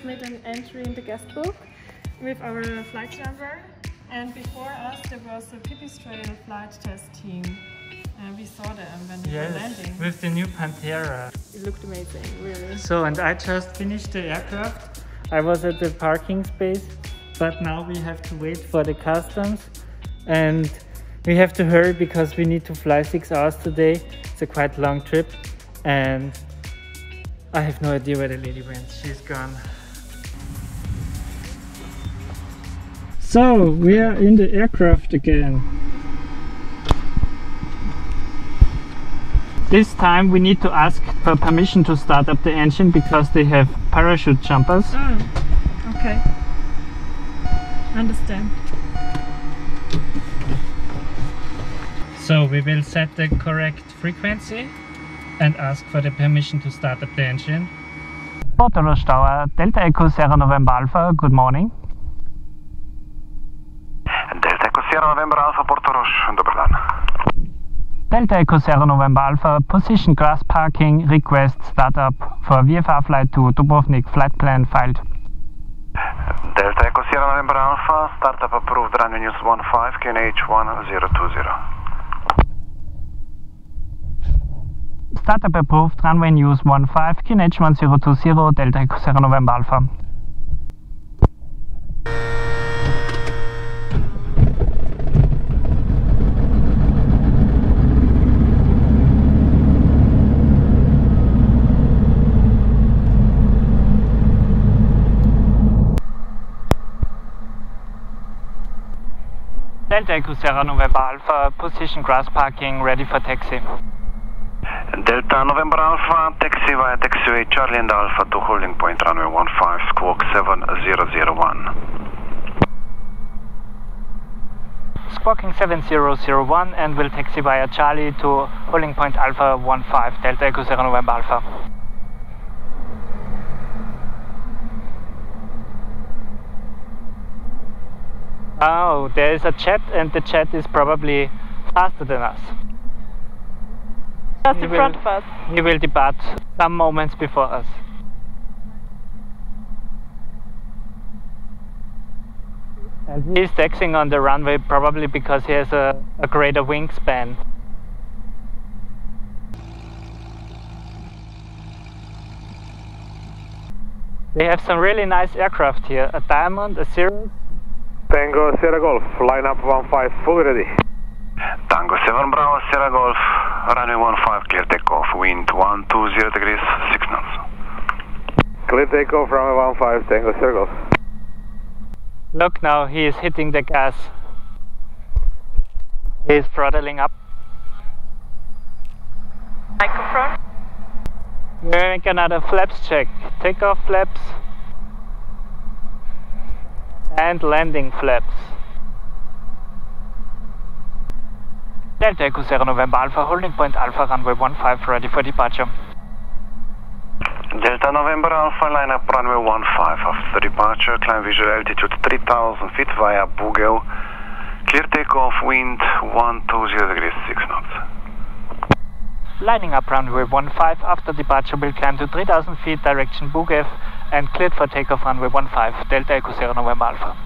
just made an entry in the guest book with our flight number, and before us there was a pipistrel flight test team. And we saw them when we were landing. With the new Pantera. It looked amazing, really. So, and I just finished the aircraft. I was at the parking space, but now we have to wait for the customs. And we have to hurry because we need to fly 6 hours today. It's a quite long trip. And I have no idea where the lady went. She's gone. So, we are in the aircraft again. This time we need to ask for permission to start up the engine because they have parachute jumpers. Oh, okay. Understand. So we will set the correct frequency and ask for the permission to start up the engine. Portoroz Tower, Delta Echo Sierra November Alpha, good morning. Delta Echo Sierra November Alpha, Portoroz, dober dan. Delta Echo Sierra November Alpha, position grass parking, request startup for VFR flight to Dubrovnik, flight plan filed. Delta Echo Sierra November Alpha, startup approved, runway news 15, QNH 1020. Startup approved, runway news 15, QNH 1020, Delta Echo Sierra November Alpha. Delta Echo Sierra November Alpha, position grass parking, ready for taxi. Delta November Alpha, taxi via taxiway Charlie and Alpha to holding point runway 15, squawk 7001. Squawking 7001 and will taxi via Charlie to holding point Alpha 15, Delta Echo Sierra November Alpha. Oh, there is a jet and the jet is probably faster than us. Just in front of us. He will depart some moments before us. And he is taxiing on the runway probably because he has a greater wingspan. They have some really nice aircraft here, a Diamond, a Cirrus. Tango Sierra Golf, line up 15, fully ready. Tango 7 Bravo Sierra Golf, runway 15, clear takeoff, wind 120 degrees, 6 knots. Clear takeoff, runway 15, Tango Sierra Golf. Look now, he is hitting the gas. He is throttling up. Microphone. We make another flaps check. Takeoff flaps. And landing flaps. Delta Echo Sierra November Alpha, holding point Alpha, runway 15, ready for departure. Delta November Alpha, line up runway 15 after departure, climb visual altitude 3000 feet via Bugel, clear takeoff, wind 120 degrees, 6 knots. Lining up runway 15 after departure will climb to 3000 feet, direction Bugev, and cleared for takeoff runway 15, Delta Echo Sierra November Alpha.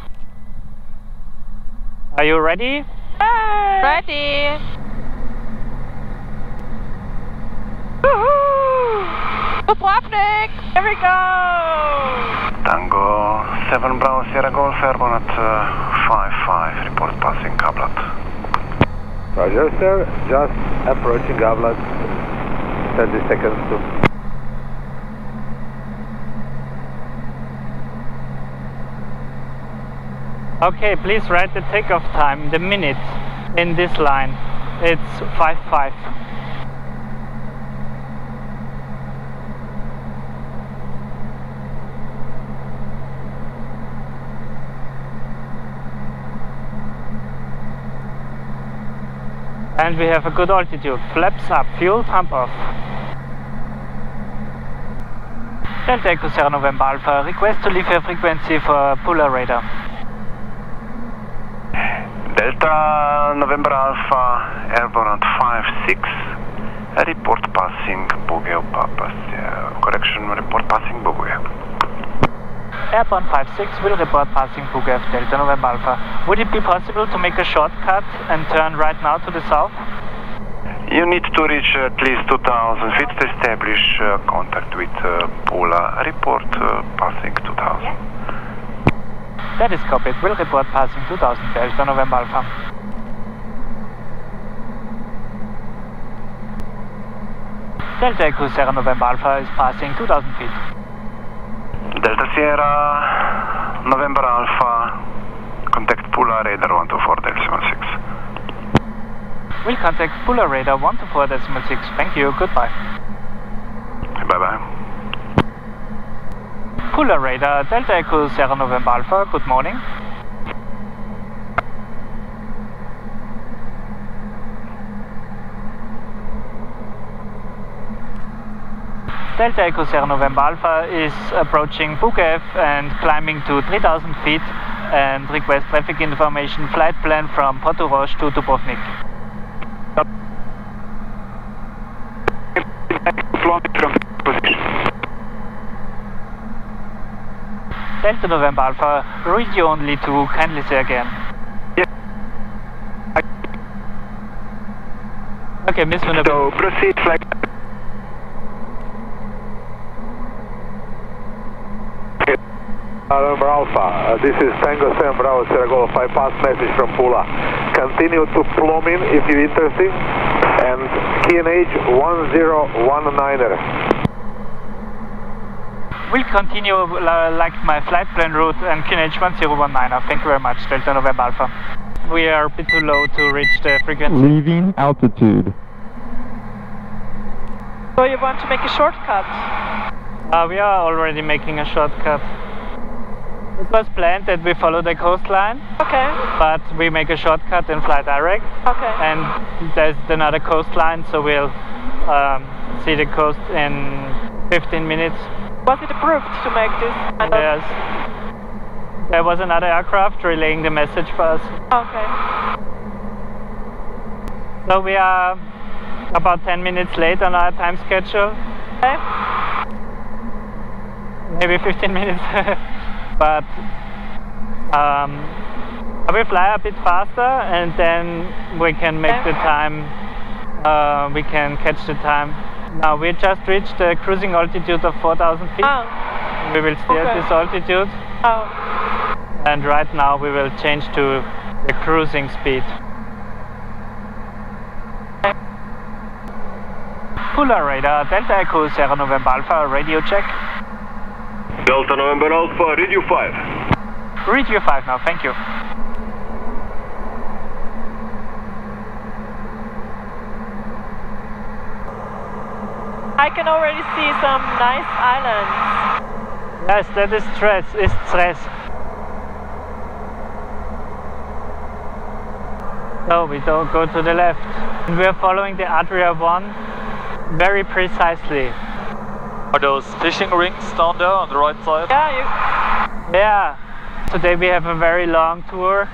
Are you ready? Hey! Ready! Woohoo! Dubrovnik! Here we go! Tango 7 Bravo Sierra Golf, airborne at 55, report passing Gablat. Roger sir, just approaching Gablat, 30 seconds to... Okay, please write the takeoff time, the minutes in this line. It's 55. And we have a good altitude. Flaps up, fuel pump off. Delta Echo Sierra November Alpha, request to leave your frequency for Pula Radar. Delta November Alpha, airborne at 56, report passing Bugel, Papa, correction, report passing Bugel. Airborne 56 will report passing Bugaf Delta November Alpha. Would it be possible to make a shortcut and turn right now to the south? You need to reach at least 2000 feet to establish contact with Pula. Report passing 2000. That is copied. Will report passing 2000 Delta November Alpha. Delta Echo Sierra November Alpha is passing 2000 feet. Delta Sierra November Alpha, contact Pula Radar 124.6. We'll contact Pula Radar 124.6. Thank you, goodbye. Bye bye. Pula Radar, Delta Echo Sierra November Alpha, good morning. Delta Echo Sierra November Alpha is approaching Bugaf and climbing to 3000 feet and request traffic information flight plan from Portoroz to Dubrovnik. Delta November Alpha, read you only to kindly say again. Okay, Miss Vanderbilt. So proceed flight. November Alpha, this is Tango 7 Bravo Sierra Golf. I pass message from Pula. Continue to plumb in if you're interested, and QNH 1019er. We'll continue like my flight plan route and QNH 1019er. Thank you very much, Delta November Alpha. We are a bit too low to reach the frequency. Leaving altitude. So you want to make a shortcut? We are already making a shortcut. It was planned that we follow the coastline. Okay. But we make a shortcut and fly direct. Okay. And there's another coastline, so we'll see the coast in 15 minutes. Was it approved to make this kind of? Yes. There was another aircraft relaying the message for us. Okay. So we are about 10 minutes late on our time schedule. Okay. Maybe 15 minutes. But I will fly a bit faster and then we can make the time, we can catch the time. Now we just reached the cruising altitude of 4,000 feet. Oh. We will stay at this altitude. Oh. And right now we will change to the cruising speed. Pula Radar, Delta Echo Sierra November Alpha, radio check. Delta November Alpha, radio 5. Radio 5 now, thank you. I can already see some nice islands. Yes, that is stress. No, we don't go to the left. We are following the Adria 1 very precisely. Are those fishing rings down there on the right side? Yeah. Today we have a very long tour.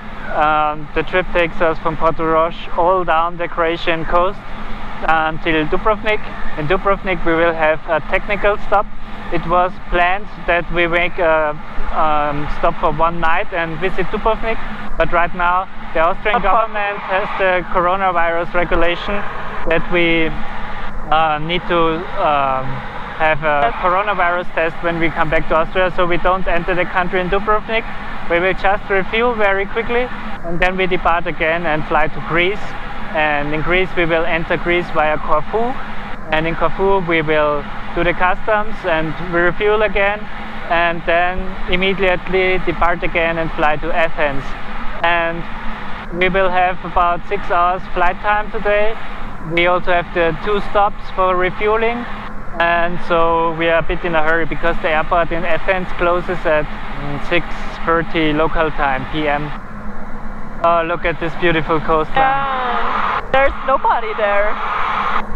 The trip takes us from Portoroz all down the Croatian coast until Dubrovnik. In Dubrovnik we will have a technical stop. It was planned that we make a stop for one night and visit Dubrovnik, but right now the Austrian government has the coronavirus regulation that we need to have a coronavirus test when we come back to Austria, so we don't enter the country in Dubrovnik. We will just refuel very quickly and then we depart again and fly to Greece. And in Greece we will enter Greece via Corfu, and in Corfu we will do the customs and we refuel again and then immediately depart again and fly to Athens. And we will have about 6 hours flight time today. We also have the 2 stops for refueling. And so we are a bit in a hurry because the airport in Athens closes at 6:30 local time PM. Oh, look at this beautiful coastline. Yeah, there's nobody there.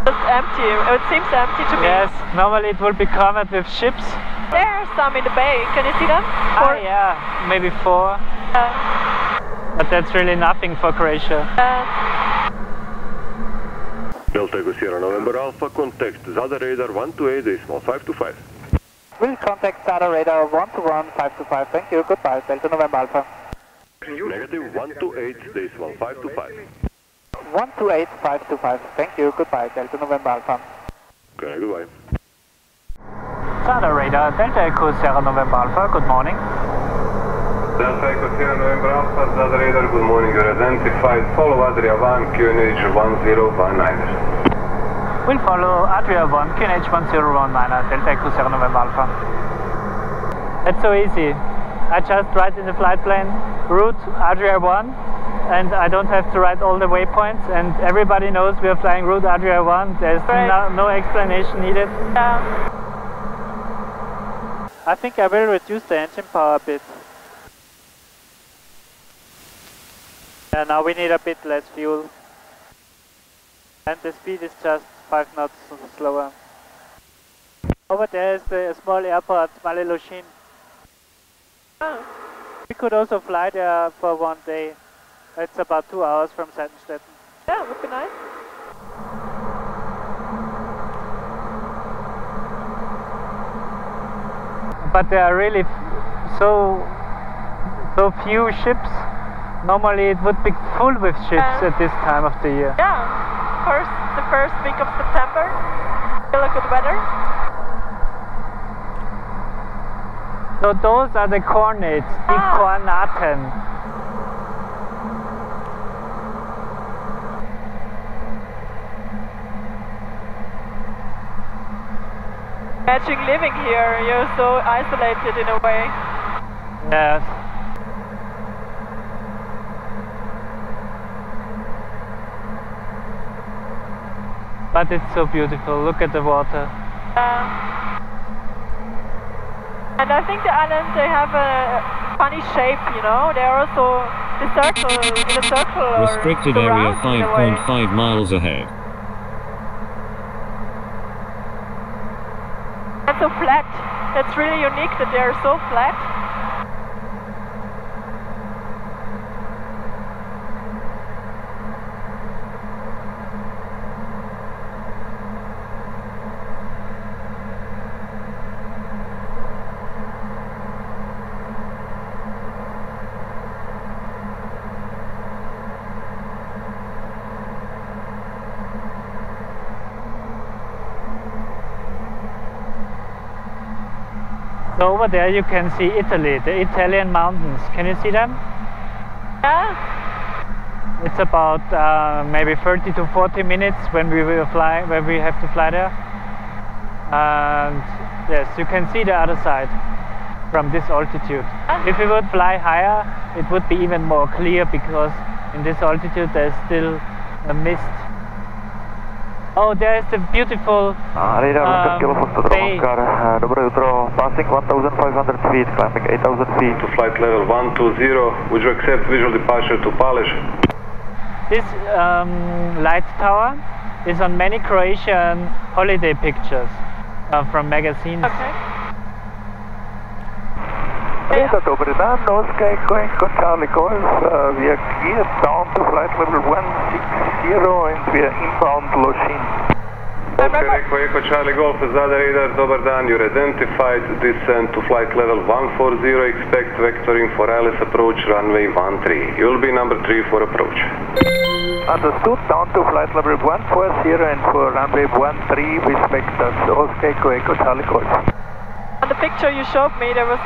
It's empty. It seems empty to me. Yes, normally it will be covered with ships. There are some in the bay. Can you see them? Yeah, maybe 4. But that's really nothing for Croatia. Delta Echo Sierra November Alpha, contact Zadar Radar 128.525. Will contact Zadar Radar 121-525. Thank you. Goodbye. Delta November Alpha. Negative 128 decimal 525. 128-525. Thank you. Goodbye. Delta November Alpha. Okay, goodbye. Zadar Radar, Delta Echo Sierra November Alpha, good morning. Delta Echo Sierra November Alpha, Zadar Radar, good morning. You're identified. Follow Adria 1, QNH 1019. We'll follow Adria 1, QNH 1019, Delta Echo Sierra November Alpha. That's so easy. I just write in the flight plan route Adria 1 and I don't have to write all the waypoints and everybody knows we are flying route Adria 1. There's no explanation needed. Yeah. I think I will reduce the engine power a bit. Yeah, now we need a bit less fuel. And the speed is just 5 knots slower. Over there is the small airport, Maleloshin. Oh. We could also fly there for one day. It's about 2 hours from Seitenstetten. Yeah, would be nice. But there are really so few ships. Normally it would be full with ships at this time of the year. Yeah, the first week of September. Still a good weather. So those are the coordinates, die Koordinaten. Imagine living here, you're so isolated in a way. Yes. But it's so beautiful, look at the water. And I think the islands, they have a funny shape, you know, they're also in a circle. Restricted area 5.5 miles ahead. And so flat, that's really unique that they're so flat. So over there you can see Italy, the Italian mountains. Can you see them? Yeah. It's about maybe 30 to 40 minutes when we will fly, when we have to fly there. And yes, you can see the other side from this altitude. If we would fly higher, it would be even more clear because in this altitude there's still a mist. Oh, there is the beautiful bay. Dobré jutro, passing 1,500 feet, climbing 8,000 feet. To flight level 120, would you accept visual departure to Palish? This light tower is on many Croatian holiday pictures from magazines. Okay. Dobre dan, Oscar going to Charlie Golf. We are geared down to flight level 160 and we are inbound Loshin. Okay, Echo Charlie Golf, Zadar Radar, dobar dan, you're identified, descend to flight level 140, expect vectoring for ILS approach runway 13. You'll be number 3 for approach. Understood, down to flight level 140 and for runway 13 with vectors, Oscar Echo Charlie Golf. On the picture you showed me, there were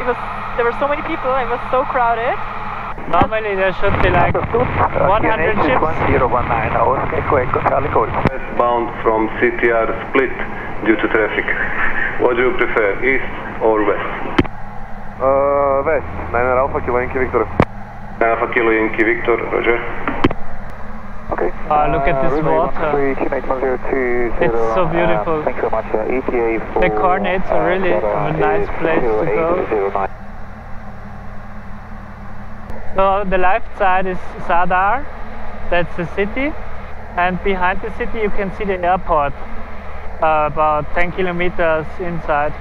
so many people, it was so crowded. Normally there should be like 100 ships. 1019, Oscar Echo Charlie Golf. Westbound from CTR split due to traffic. What do you prefer, east or west? West, 9 Alpha Kilo Yankee Victor. 9 Alpha Kilo Yankee Victor, roger. Okay. Look at this water. It's so beautiful. Thank you very much. ETA for the coordinates are really a nice place to go. So on the left side is Zadar, that's the city, and behind the city you can see the airport, about 10 kilometers inside.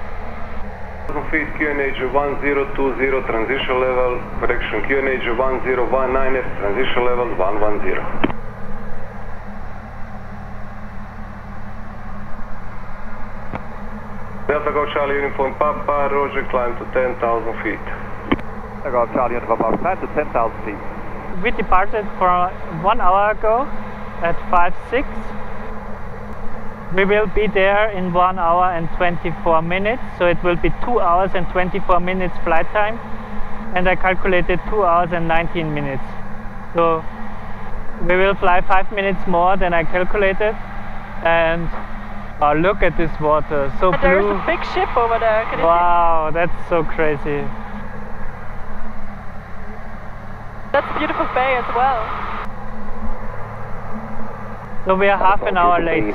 Feet QNH 1020 transition level, correction QNH 1019 transition level 110. Delta Golf Charlie Uniform Papa, Roger, climb to 10,000 feet. Delta Golf Charlie Uniform Papa, climb to 10,000 feet. We departed for 1 hour ago at 5:06. We will be there in 1 hour and 24 minutes, so it will be 2 hours and 24 minutes flight time. And I calculated 2 hours and 19 minutes. So we will fly 5 minutes more than I calculated. And oh, look at this water, so blue. There's a big ship over there. Can you wow, that's so crazy. That's a beautiful bay as well. So we are half an hour late.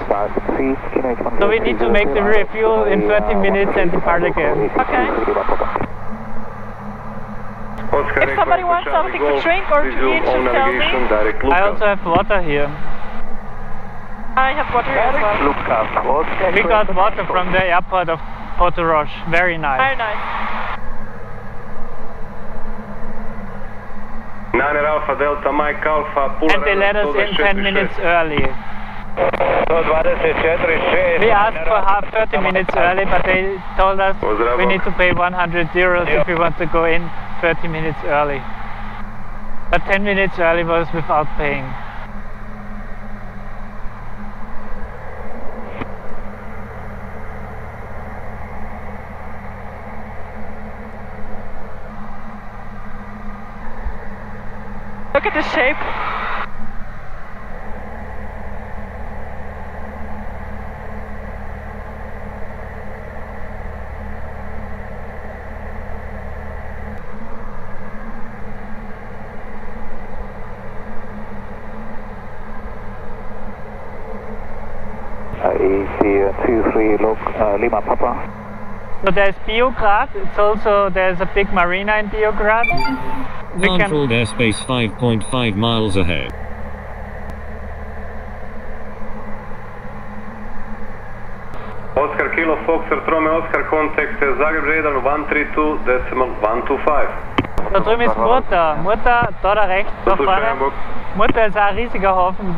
So we need to make the refuel in 30 minutes and depart again. Okay. If somebody wants something to drink or to eat, just tell me. I also have water here. I have water here as well. We got water from the airport of Portoroz. Very nice. Very nice. Niner Alpha Delta Mike Alpha Pula And they let us in 10 minutes early. We asked for 30 minutes early, but they told us we need to pay 100 euros if we want to go in 30 minutes early. But 10 minutes early was without paying. Look at the shape. EC23 Lima Papa. So there's Biograd, there's a big marina in Biograd. Controlled airspace 5.5 miles ahead. Oscar Kilo Foxer Romeo Oscar contact Zagreb Radar 132.125. Da drüben ist Murta, da rechts, da vorne. Murta ist ein riesiger Hafen.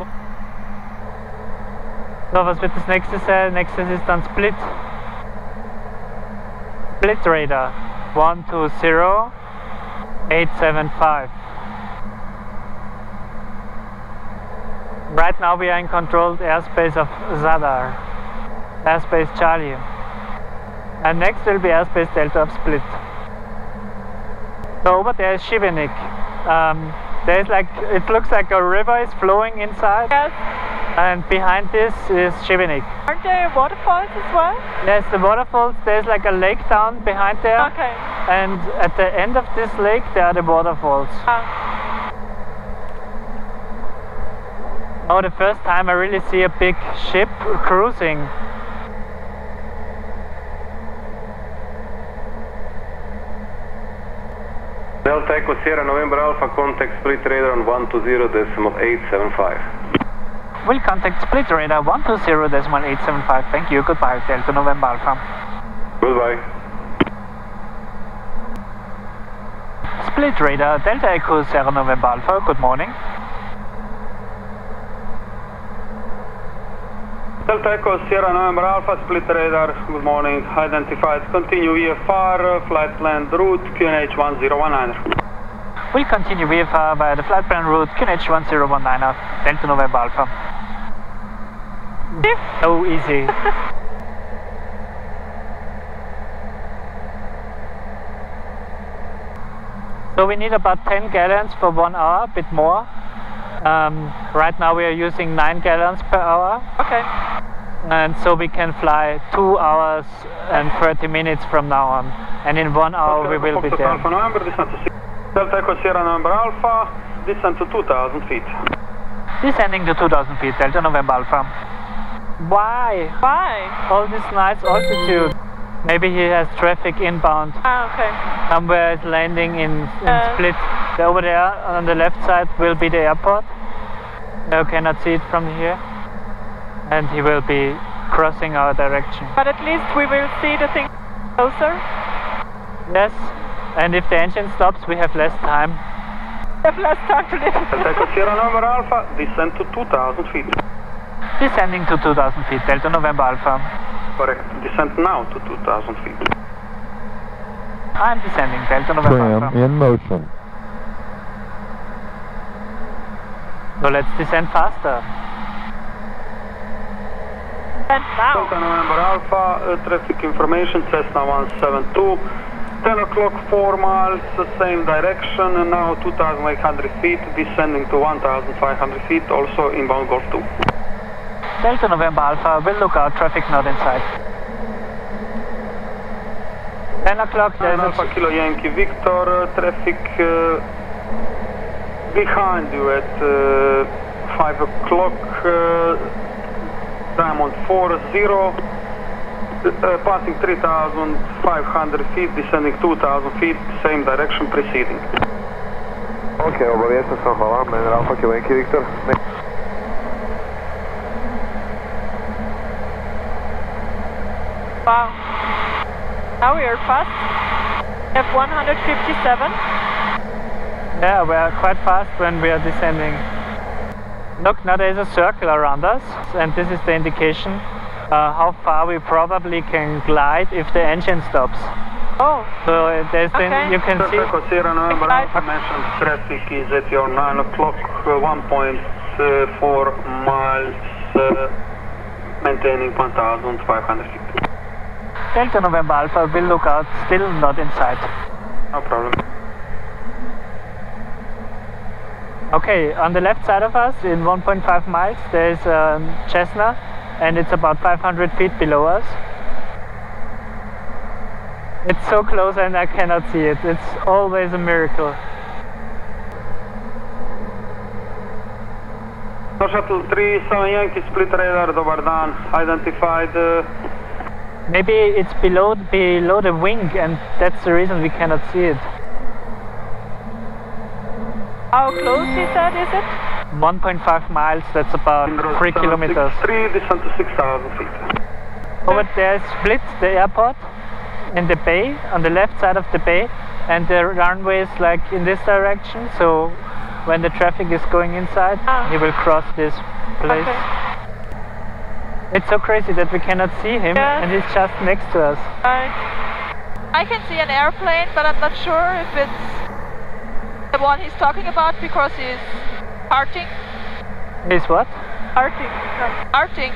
So, was wird das nächste sein? Nächstes ist dann Split. Split Radar 120.875. Right now we are in controlled airspace of Zadar, airspace Charlie. And next will be airspace Delta of Split. So over there is Šibenik. There's it looks like a river is flowing inside. Yes. And behind this is Šibenik. Aren't there waterfalls as well? Yes, the waterfalls, there's like a lake down behind there. Okay. And at the end of this lake there are the waterfalls. Oh, the first time I really see a big ship cruising. Delta Echo Sierra November Alpha contact Split Radar on 120.875. We'll contact Split Radar 120.875. Thank you. Goodbye, Delta November Alpha. Goodbye. Split Radar Delta Echo Sierra November Alpha. Good morning. Delta Echo Sierra November Alpha Split Radar. Good morning. Identified. Continue VFR flight plan route QNH 1019. We'll continue VFR via the flight plan route QNH 1019 Delta November Alpha. So easy. So we need about 10 gallons for 1 hour, a bit more. Right now we are using 9 gallons per hour. Okay. And so we can fly 2 hours and 30 minutes from now on. And in 1 hour we will be there. Delta Echo Sierra November Alpha, descend to 2,000 feet. Descending to 2,000 feet, Delta November Alpha. Why? Why? All this nice altitude. Maybe he has traffic inbound. Okay. Somewhere is landing in Split. Over there on the left side will be the airport. You cannot see it from here. And he will be crossing our direction. But at least we will see the thing closer. Yes. And if the engine stops, we have less time. We have less time to live. Delta Sierra November Alpha, descend to 2,000 feet. Descending to 2,000 feet, Delta November Alpha. correct. Descent now to 2,000 feet. I'm descending, Delta November Alpha. In motion. So let's descend faster. And now. Delta November Alpha, traffic information, Cessna 172. 10 o'clock, 4 miles, the same direction, and now 2,800 feet, descending to 1,500 feet, also inbound Golf 2. Delta November Alpha, will look out, traffic not in sight. 10 o'clock, there's Alpha Kilo Yankee Victor, traffic behind you at 5 o'clock, Diamond 40, passing 3,500 feet, descending 2,000 feet, same direction preceding. Okej, obavijestio sam, hvala, men Alfa Kilo Yankee Victor. Wow. Now we are fast. F157. Yeah, we are quite fast when we are descending. Look, now there is a circle around us, and this is the indication how far we probably can glide if the engine stops. Oh. So there's Okay. you can see. Sierra November Alpha mentioned traffic is at your 9 o'clock, 1.4 miles, maintaining 1,500 feet. Delta November Alpha will look out, still not in sight. No problem. Okay, on the left side of us, in 1.5 miles, there is a Cessna, and it's about 500 feet below us. It's so close and I cannot see it. It's always a miracle. Shuttle 37 Yankee Split Radar, dobar dan, identified. Maybe it's below the wing, and that's the reason we cannot see it. How close he said is it? 1.5 miles, that's about 3 kilometers. 3, descent to 6,000 feet. Over there is Split, the airport, in the bay, on the left side of the bay, and the runway is like in this direction, so when the traffic is going inside, he will cross this place. Okay. It's so crazy that we cannot see him, Yes. and he's just next to us. I can see an airplane, but I'm not sure if it's the one he's talking about because he's parting. He's what? Parting. Parting.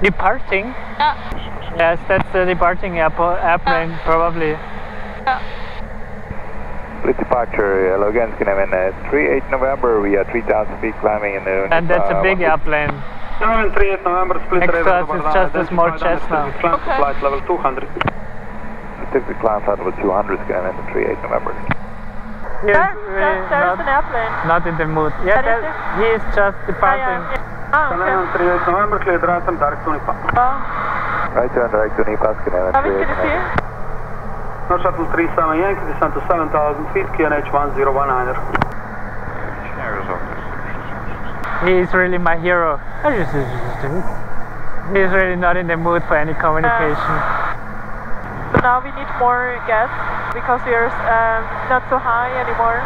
Departing? Yeah. Yes, that's the departing airplane, probably. Yeah. Split departure, hello again, Skinnamin, 38 November, we are 3,000 feet climbing in the... And that's a big airplane. 38 November, Split Next to Radar, us is just a small Cessna. Okay. Flight level 200. Typically climb flight level 200, Skinnamin, 38 November. There's an airplane. not in the mood. Yeah, he is just departing. Okay. 38 November, clear right turn, direct to Nipa. Right turn, direct to Nipa, Skinnamin, How is 38 it November. here? No Shuttle 37 Yankee, descent to 7,000 feet, QNH 1019er. He is really my hero. He is really not in the mood for any communication. So now we need more gas because we are not so high anymore.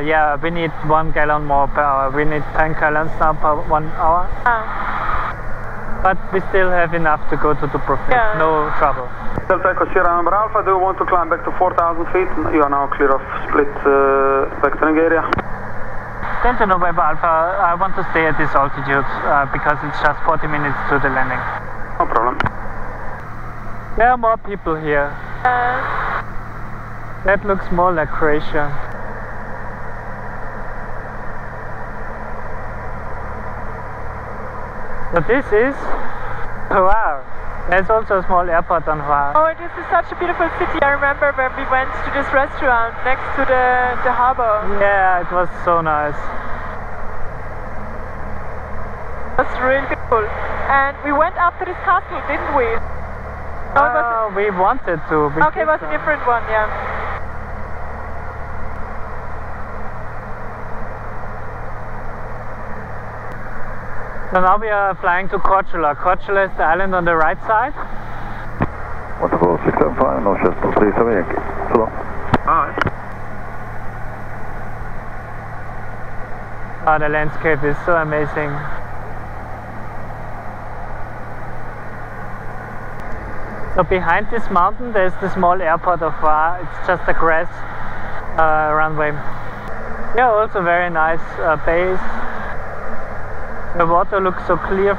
Yeah, we need 1 gallon more per hour. We need 10 gallons now per 1 hour. But we still have enough to go to Dubrovnik. Yeah. No trouble. Delta Echo Sierra November Alpha, do you want to climb back to 4,000 feet? You are now clear of Split vectoring area. Delta November Alpha, I want to stay at this altitude because it's just 40 minutes to the landing. No problem. There are more people here. That looks more like Croatia. So this is Höhe. There's also a small airport on Höhe. Oh, this is such a beautiful city. I remember when we went to this restaurant next to the harbor. Yeah, it was so nice. That's really beautiful. And we went up to this castle, didn't we? No, We wanted to. okay, it was a different one, yeah. So now we are flying to Korčula. Korčula is the island on the right side. Wonderful, 675, no Shuttle 37 Yankee. So long. Alright. Oh, the landscape is so amazing. So behind this mountain there's the small airport of VFR. It's just a grass runway. Yeah, also very nice base. The water looks so clear.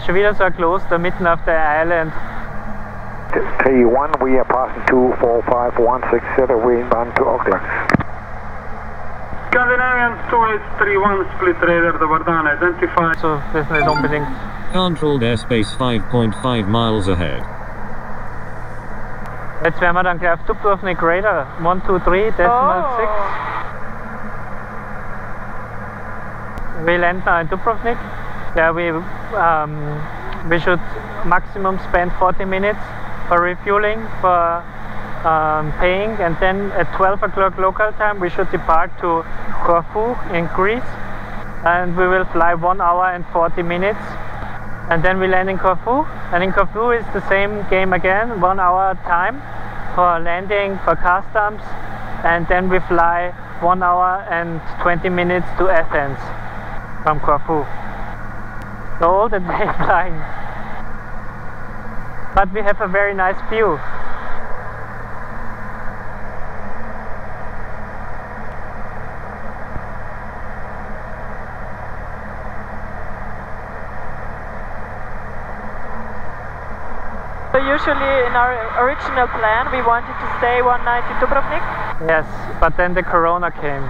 Schon wieder so ein Kloster mitten auf der Island. T1, we are passing 24516, we inbound to Adria. Scandinavian 2831 split radar, the Vardan identified. So, das ist nicht unbedingt. Controlled airspace 5.5 miles ahead. Jetzt werden wir dann gleich auf Dubrovnik Radar 123.6. We land now in Dubrovnik. Yeah, we should maximum spend 40 minutes for refueling, for paying, and then at 12 o'clock local time we should depart to Corfu in Greece, and we will fly 1 hour and 40 minutes, and then we land in Corfu. And in Corfu is the same game again, 1 hour time for landing, for customs, and then we fly 1 hour and 20 minutes to Athens from Corfu. So all the day flying. But we have a very nice view. So usually in our original plan we wanted to stay one night in Dubrovnik. Yes, but then the corona came.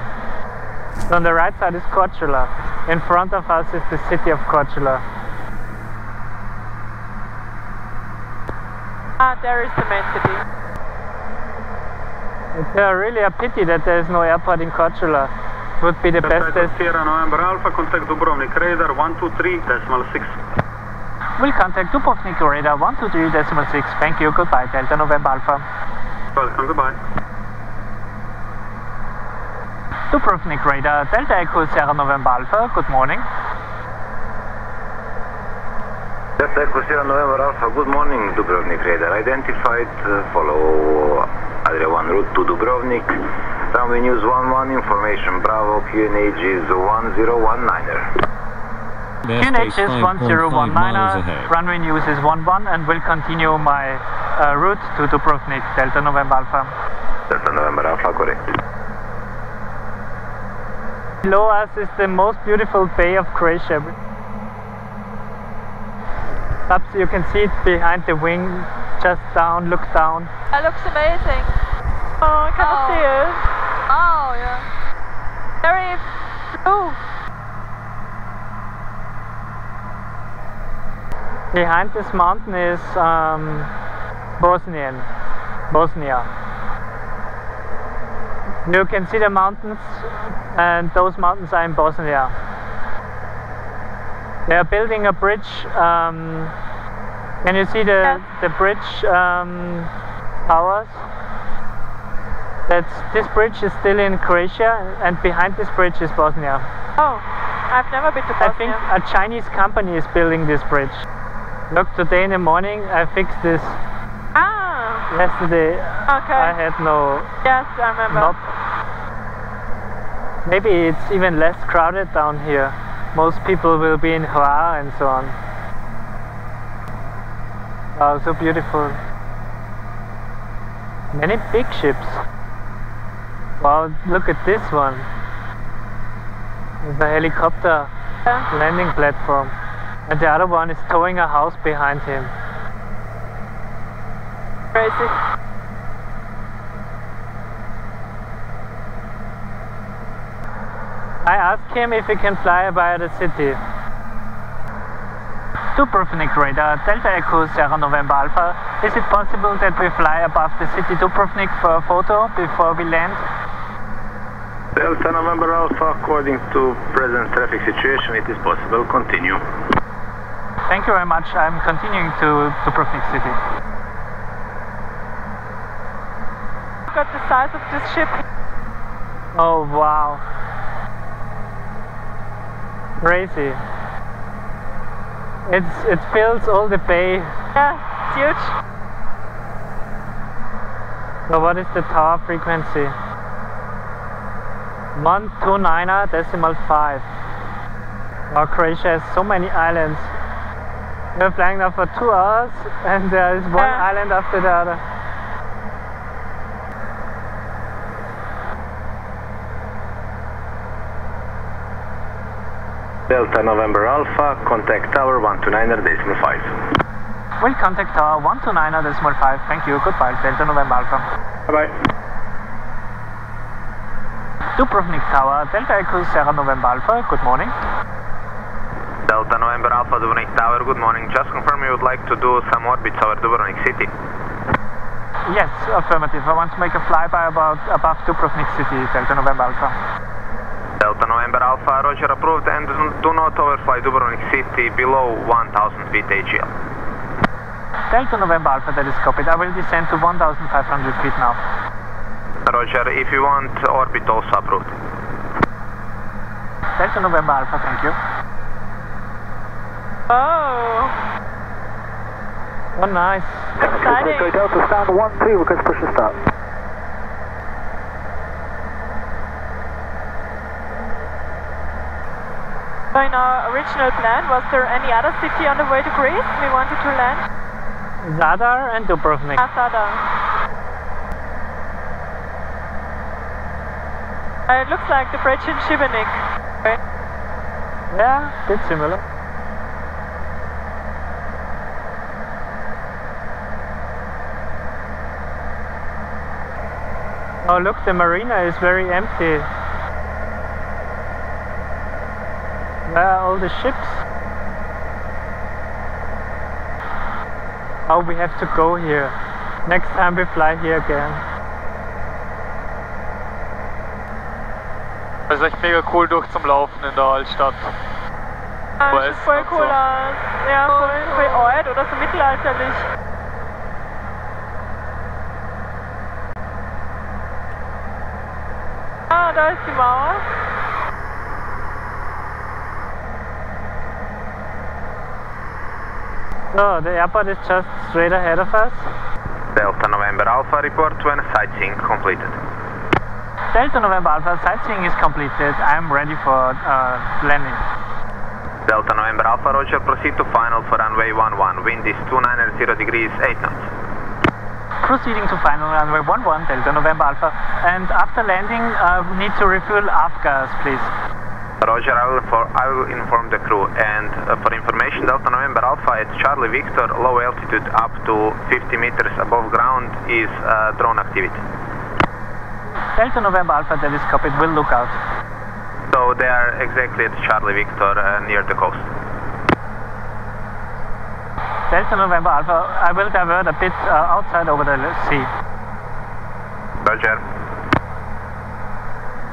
So on the right side is Korčula. In front of us is the city of Korčula. Ah, there is the main city. It's really a pity that there is no airport in Korčula. It would be the best test. Sierra November Alpha, contact Dubrovnik Radar 123.6. We'll contact Dubrovnik Radar 123.6. Thank you, goodbye, Delta November Alpha. Welcome, goodbye. Dubrovnik Radar, Delta Echo Sierra November Alpha, good morning. Delta Echo Sierra November Alpha, good morning, Dubrovnik Radar. Identified, follow Adria 1 route to Dubrovnik. Runway news 11, information Bravo, QNH is 1019er. QNH is 1019er, runway news is 11, and will continue my route to Dubrovnik, Delta November Alpha. Delta November Alpha, correct. Below us is the most beautiful bay of Croatia. Up, so you can see it behind the wing, just down, look down. It looks amazing. Oh, I can't see it. Oh, yeah. Very blue. Behind this mountain is Bosnia. You can see the mountains, and those mountains are in Bosnia. They are building a bridge. Can you see the bridge towers? This bridge is still in Croatia, and behind this bridge is Bosnia. Oh, I've never been to Bosnia. I think a Chinese company is building this bridge. Look, today in the morning I fixed this. Ah! Yesterday I had no... Yes, I remember. Maybe it's even less crowded down here. Most people will be in Höhe and so on. Wow, so beautiful. Many big ships. Wow, look at this one. It's a helicopter landing platform. And the other one is towing a house behind him. Crazy. I asked him if he can fly via the city. Dubrovnik Radar, Delta Echo Sierra November Alpha. Is it possible that we fly above the city Dubrovnik for a photo before we land? Delta November Alpha, according to present traffic situation, it is possible. Continue. Thank you very much. I'm continuing to Dubrovnik City. Look at the size of this ship. Oh wow. Crazy. It fills all the bay. Yeah, it's huge. So what is the tower frequency? 129.5. Wow, Croatia has so many islands. We're flying now for 2 hours and there is one island after the other. Delta November Alpha, contact Tower 129.5. We'll contact Tower 129.5. Thank you. Goodbye, Delta November Alpha. Bye-bye. Dubrovnik Tower, Delta Echo Sierra November Alpha. Good morning. Delta November Alpha, Dubrovnik Tower, good morning. Just confirm you would like to do some orbits over Dubrovnik City. Yes, affirmative. I want to make a flyby above Dubrovnik City, Delta November Alpha. Delta November Alpha, Roger, approved, and do not overfly Dubrovnik City below 1000 feet AGL. Delta November Alpha, that is copied. I will descend to 1500 feet now. Roger, if you want, orbit also approved. Delta November Alpha, thank you. Oh! Oh, nice. Exciting. Delta stand 1-2, request push to start. So in our original plan, was there any other city on the way to Greece we wanted to land? Zadar and Dubrovnik. Zadar. It looks like the bridge in Šibenik. Right? Yeah, bit similar. Oh look, the marina is very empty. Where are all the ships? Oh, we have to go here. Next time we fly here again. Das ist echt mega cool durch zum Laufen in der Altstadt. Das sieht voll cool aus. Ja, voll alt oder so mittelalterlich. Ah, da ist die Mauer. So, the airport is just straight ahead of us. Delta November Alpha, report when sightseeing completed. Delta November Alpha, sightseeing is completed. I'm ready for landing. Delta November Alpha, Roger, proceed to final for runway 11. Wind is 290 degrees, 8 knots. Proceeding to final runway 11, Delta November Alpha. And after landing, we need to refuel avgas, please. Roger, I will inform the crew. And for information, Delta November Alpha at Charlie Victor, low altitude up to 50 meters above ground is drone activity. Delta November Alpha, that is copied, we'll look out. So they are exactly at Charlie Victor near the coast. Delta November Alpha, I will divert a bit outside over the sea. Roger.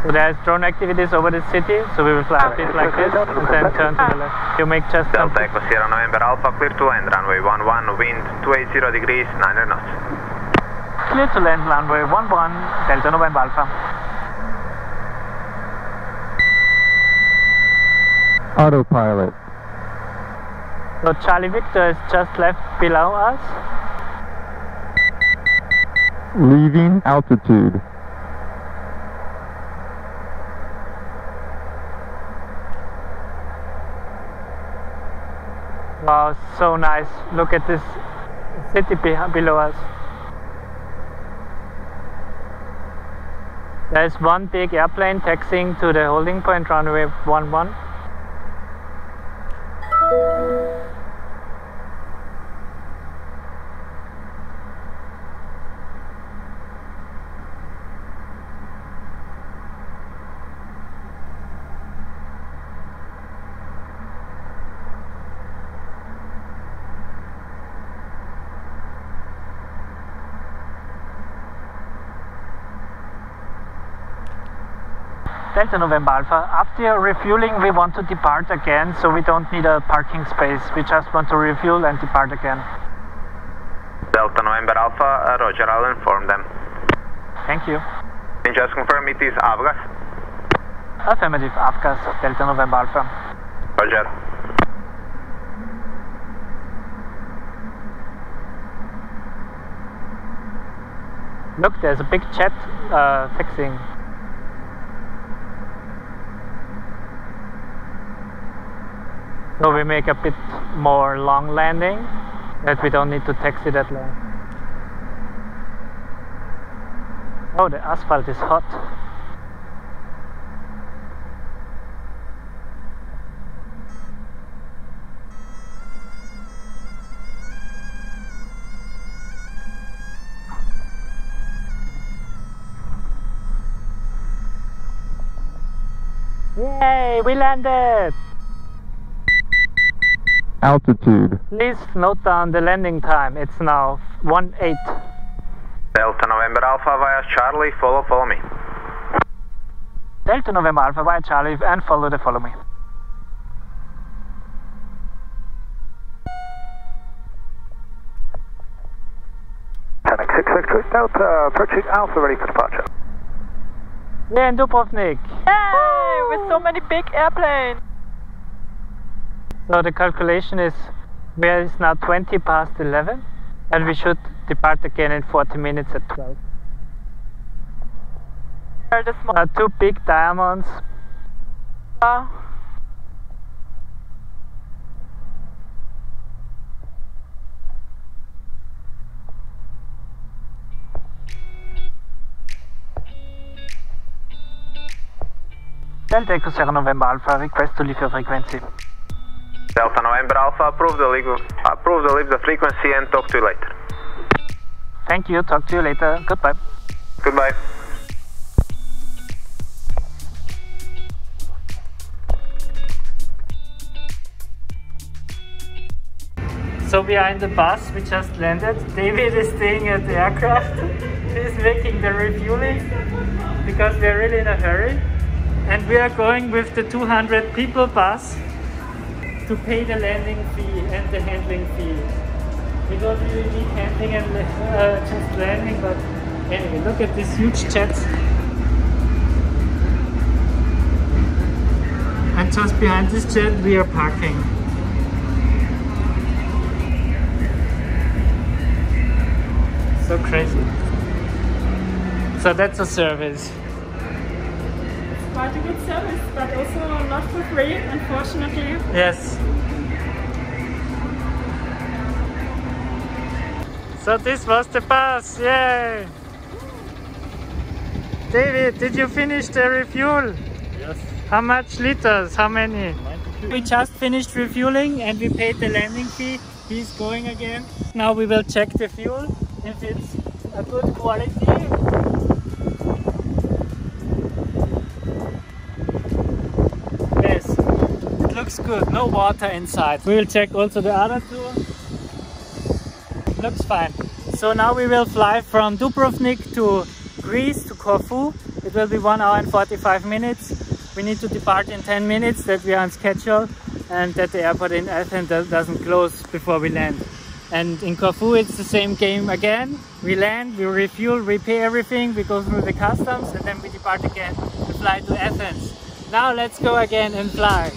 So there's drone activities over the city, so we will fly a bit like this and then turn to the left. You make just Delta Echo Sierra November Alpha, clear to land, runway 11, wind 280 degrees, 9 knots. Clear to land, runway 11, Delta November Alpha. Autopilot. So Charlie Victor is just left below us. Leaving altitude. Wow, so nice. Look at this city below us. There is one big airplane taxiing to the holding point, runway 11. Delta November Alpha, after refueling we want to depart again, so we don't need a parking space. We just want to refuel and depart again. Delta November Alpha, Roger, I'll inform them. Thank you. Can you just confirm it is avgas? Affirmative, avgas, Delta November Alpha. Roger. Look, there's a big jet fixing. So we make a bit more long landing, that we don't need to taxi that long. Oh, the asphalt is hot. Yay, we landed! Altitude. Please note down the landing time. It's now 18. Delta November Alpha via Charlie, follow me. Delta November Alpha via Charlie and follow me. Delta, approaching Alpha, ready for departure. We're in Dubrovnik. Yay! With so many big airplanes! So the calculation is, where is now 20 past 11 and we should depart again in 40 minutes at 12. Two big diamonds. Delta Echo Sierra November Alpha, request to leave your frequency. Delta November Alpha, approve the leave the frequency and talk to you later. Thank you, talk to you later. Goodbye. Goodbye. So we are in the bus, we just landed. David is staying at the aircraft. He's making the refueling because we're really in a hurry. And we are going with the 200 people bus to pay the landing fee and the handling fee. We don't really need handling and just landing, but anyway, look at these huge jets. And just behind this jet we are parking. So crazy. So that's a service. It's quite a good service, but also not for free, unfortunately. Yes. So this was the bus, yay! David, did you finish the refuel? Yes. How much liters? How many? 92. We just finished refueling and we paid the landing fee. He's going again. Now we will check the fuel, if it's a good quality. Yes, it looks good. No water inside. We will check also the other two. Looks fine. So now we will fly from Dubrovnik to Greece, to Corfu. It will be 1 hour and 45 minutes. We need to depart in 10 minutes, that we are on schedule and that the airport in Athens doesn't close before we land. And in Corfu it's the same game again. We land, we refuel, we pay everything, we go through the customs and then we depart again to fly to Athens. Now let's go again and fly.